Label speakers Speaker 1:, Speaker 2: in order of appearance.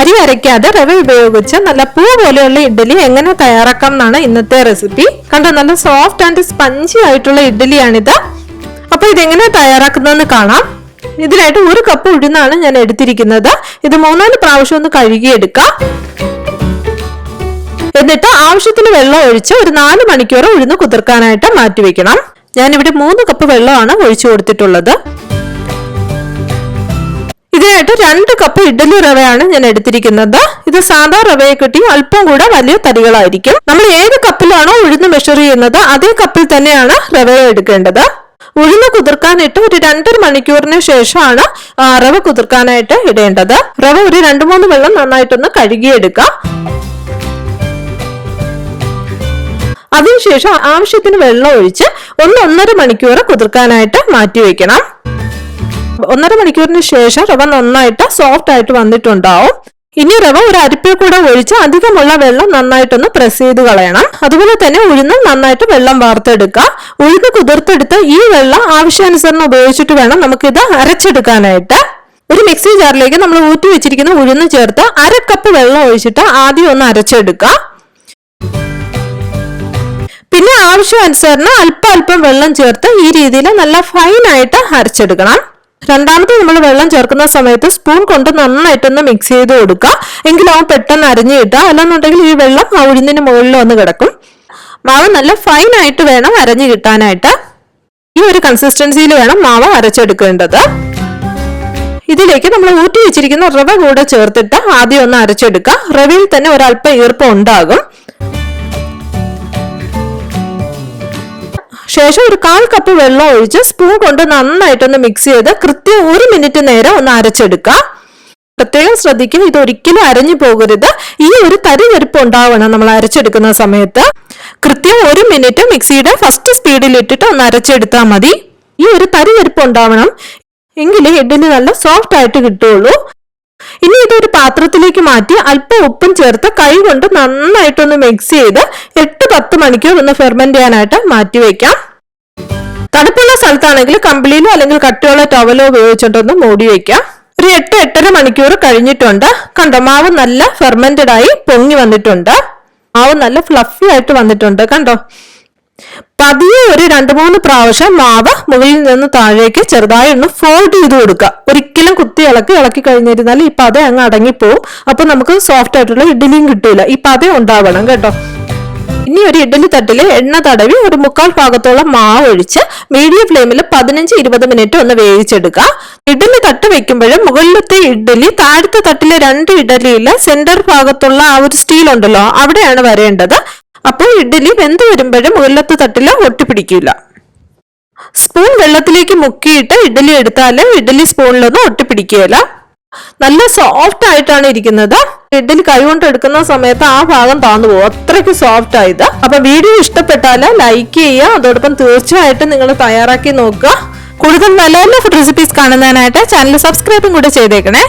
Speaker 1: അരി അരയ്ക്കാതെ റവ ഉപയോഗിച്ച് നല്ല പൂ പോലെയുള്ള ഇഡ്ഡലി എങ്ങനെ തയ്യാറാക്കാം എന്നാണ് ഇന്നത്തെ റെസിപ്പി. കണ്ടോ, നല്ല സോഫ്റ്റ് ആൻഡ് സ്പഞ്ചി ആയിട്ടുള്ള ഇഡ്ഡലിയാണിത്. അപ്പൊ ഇതെങ്ങനെ തയ്യാറാക്കുന്നതെന്ന് കാണാം. ഇതിനായിട്ട് 1 കപ്പ് ഉഴുന്നാണ് ഞാൻ എടുത്തിരിക്കുന്നത്. ഇത് 3-4 പ്രാവശ്യം ഒന്ന് കഴുകിയെടുക്കാം. എന്നിട്ട് ആവശ്യത്തിന് വെള്ളം ഒഴിച്ച് ഒരു 4 മണിക്കൂർ ഉഴുന്ന് കുതിർക്കാനായിട്ട് മാറ്റിവെക്കണം. ഞാനിവിടെ 3 കപ്പ് വെള്ളമാണ് ഒഴിച്ചു കൊടുത്തിട്ടുള്ളത്. ഇതിനായിട്ട് 2 കപ്പ് ഇഡ്ഡലി റവയാണ് ഞാൻ എടുത്തിരിക്കുന്നത്. ഇത് സാധാ റവയെ കിട്ടി അല്പം കൂടെ വലിയ തരികളായിരിക്കും. നമ്മൾ ഏത് കപ്പിലാണോ ഉഴുന്ന് മെഷർ ചെയ്യുന്നത് അതേ കപ്പിൽ തന്നെയാണ് റവ എടുക്കേണ്ടത്. ഉഴുന്ന് കുതിർക്കാനിട്ട് ഒരു 2.5 മണിക്കൂറിന് ശേഷമാണ് റവ കുതിർക്കാനായിട്ട് ഇടേണ്ടത്. റവ ഒരു 2-3 വെള്ളം നന്നായിട്ടൊന്ന് കഴുകിയെടുക്കാം. അതിനുശേഷം ആവശ്യത്തിന് വെള്ളം ഒഴിച്ച് 1-1.5 മണിക്കൂർ കുതിർക്കാനായിട്ട് മാറ്റിവെക്കണം. 1.5 മണിക്കൂറിന് ശേഷം റവ നന്നായിട്ട് സോഫ്റ്റ് ആയിട്ട് വന്നിട്ടുണ്ടാവും. ഇനി റവ ഒരു അരിപ്പിൽ കൂടെ ഒഴിച്ച് അധികമുള്ള വെള്ളം നന്നായിട്ടൊന്ന് പ്രസ് ചെയ്ത് കളയണം. അതുപോലെ തന്നെ ഉഴുന്ന് നന്നായിട്ട് വെള്ളം വാർത്തെടുക്കുക. ഉഴുന്ന് കുതിർത്തെടുത്ത് ഈ വെള്ളം ആവശ്യാനുസരണം ഉപയോഗിച്ചിട്ട് വേണം നമുക്കിത് അരച്ചെടുക്കാനായിട്ട്. ഒരു മിക്സി ജാറിലേക്ക് നമ്മൾ ഊറ്റി വെച്ചിരിക്കുന്ന ഉഴുന്ന് ചേർത്ത് 1/2 കപ്പ് വെള്ളം ഒഴിച്ചിട്ട് ആദ്യം ഒന്ന് അരച്ചെടുക്കുക. പിന്നെ ആവശ്യാനുസരണം അല്പം വെള്ളം ചേർത്ത് ഈ രീതിയിൽ നല്ല ഫൈനായിട്ട് അരച്ചെടുക്കണം. രണ്ടാമത്തെ നമ്മൾ വെള്ളം ചേർക്കുന്ന സമയത്ത് സ്പൂൺ കൊണ്ട് നന്നായിട്ടൊന്ന് മിക്സ് ചെയ്ത് കൊടുക്കുക. എങ്കിലും അവൻ പെട്ടെന്ന് അരിഞ്ഞു കിട്ടുക. അല്ലെന്നുണ്ടെങ്കിൽ ഈ വെള്ളം ആ ഉഴുന്നിന് മുകളിൽ വന്ന് കിടക്കും. മാവ് നല്ല ഫൈനായിട്ട് വേണം അരഞ്ഞു കിട്ടാനായിട്ട്. ഈ ഒരു കൺസിസ്റ്റൻസിയിൽ വേണം മാവ് അരച്ചെടുക്കേണ്ടത്. ഇതിലേക്ക് നമ്മൾ ഊറ്റി വെച്ചിരിക്കുന്ന റവ കൂടെ ചേർത്തിട്ട് ആദ്യം ഒന്ന് അരച്ചെടുക്കുക. റവയിൽ തന്നെ ഒരല്പം ഈർപ്പം ഉണ്ടാകും. ശേഷം ഒരു 1/4 കപ്പ് വെള്ളം ഒഴിച്ച് സ്പൂൺ കൊണ്ട് നന്നായിട്ടൊന്ന് മിക്സ് ചെയ്ത് കൃത്യം 1 മിനിറ്റ് നേരം ഒന്ന് അരച്ചെടുക്കുക. പ്രത്യേകം ശ്രദ്ധിക്കുക, ഇത് ഒരിക്കലും അരഞ്ഞു പോകരുത്. ഈ ഒരു തരിവരിപ്പ് ഉണ്ടാവണം നമ്മൾ അരച്ചെടുക്കുന്ന സമയത്ത്. കൃത്യം 1 മിനിറ്റ് മിക്സിയുടെ ഫസ്റ്റ് സ്പീഡിൽ ഇട്ടിട്ട് ഒന്ന് അരച്ചെടുത്താൽ മതി. ഈ ഒരു തരിവരിപ്പ് ഉണ്ടാവണം, എങ്കിലേ ഇഡ്ഡലി നല്ല സോഫ്റ്റ് ആയിട്ട് കിട്ടുള്ളൂ. ഇനി ഇതൊരു പാത്രത്തിലേക്ക് മാറ്റി അല്പം ഉപ്പും ചേർത്ത് കൈ കൊണ്ട് നന്നായിട്ടൊന്ന് മിക്സ് ചെയ്ത് 8-10 മണിക്കൂർ ഒന്ന് ഫെർമെന്റ് ചെയ്യാനായിട്ട് മാറ്റി വെക്കാം. തണുപ്പുള്ള സ്ഥലത്താണെങ്കിൽ കമ്പിളിയിലോ അല്ലെങ്കിൽ കട്ടിയുള്ള ടവലോ ഉപയോഗിച്ചിട്ടൊന്ന് മൂടി വെക്കാം. ഒരു 8-8.5 മണിക്കൂർ കഴിഞ്ഞിട്ടുണ്ട്. കണ്ടോ, മാവ് നല്ല ഫെർമെന്റഡ് ആയി പൊങ്ങി വന്നിട്ടുണ്ട്. മാവ് നല്ല ഫ്ലഫി ആയിട്ട് വന്നിട്ടുണ്ട്. കണ്ടോ, പതിയെ ഒരു 2-3 പ്രാവശ്യം മാവ് മുകളിൽ നിന്ന് താഴേക്ക് ചെറുതായി ഒന്ന് ഫോൾഡ് ചെയ്ത് കൊടുക്കുക. ഒരിക്കലും കുത്തി ഇളക്കി കഴിഞ്ഞിരുന്നാൽ ഈ പത അങ്ങ് അടങ്ങിപ്പോവും. അപ്പൊ നമുക്ക് സോഫ്റ്റ് ആയിട്ടുള്ള ഇഡ്ഡലിയും കിട്ടൂല. ഈ പത ഉണ്ടാവണം കേട്ടോ. ഇനി ഒരു ഇഡ്ഡലി തട്ടില് എണ്ണ തടവി ഒരു 1/4 ഭാഗത്തോളം മാവ് ഒഴിച്ച് മീഡിയം ഫ്ലെയിമിൽ 15-20 മിനിറ്റ് ഒന്ന് വേവിച്ചെടുക്കുക. ഇഡ്ഡലി തട്ട് വെക്കുമ്പോഴും മുകളിലത്തെ ഇഡ്ഡലി താഴത്തെ തട്ടിലെ 2 ഇഡ്ഡലിയില് സെന്റർ ഭാഗത്തുള്ള ആ ഒരു സ്റ്റീൽ ഉണ്ടല്ലോ, അവിടെയാണ് വരേണ്ടത്. അപ്പോൾ ഇഡ്ഡലി വെന്ത് വരുമ്പോഴും മുകളിലത്തെ തട്ടില് ഒട്ടിപ്പിടിക്കില്ല. സ്പൂൺ വെള്ളത്തിലേക്ക് മുക്കിയിട്ട് ഇഡ്ഡലി എടുത്താൽ ഇഡ്ഡലി സ്പൂണിലൊന്നും ഒട്ടിപ്പിടിക്കുകയില്ല. നല്ല സോഫ്റ്റ് ആയിട്ടാണ് ഇരിക്കുന്നത്. ഇഡ്ഡലി കൈകൊണ്ട് എടുക്കുന്ന സമയത്ത് ആ ഭാഗം താന്നു പോകും, അത്രയ്ക്ക് സോഫ്റ്റ് ആയത്. അപ്പൊ വീഡിയോ ഇഷ്ടപ്പെട്ടാല് ലൈക്ക് ചെയ്യുക. അതോടൊപ്പം തീർച്ചയായിട്ടും നിങ്ങൾ തയ്യാറാക്കി നോക്കുക. കൂടുതൽ നല്ല നല്ല ഫുഡ് റെസിപ്പീസ് കാണുന്നതിനായിട്ട് ചാനൽ സബ്സ്ക്രൈബും കൂടെ ചെയ്തേക്കണേ.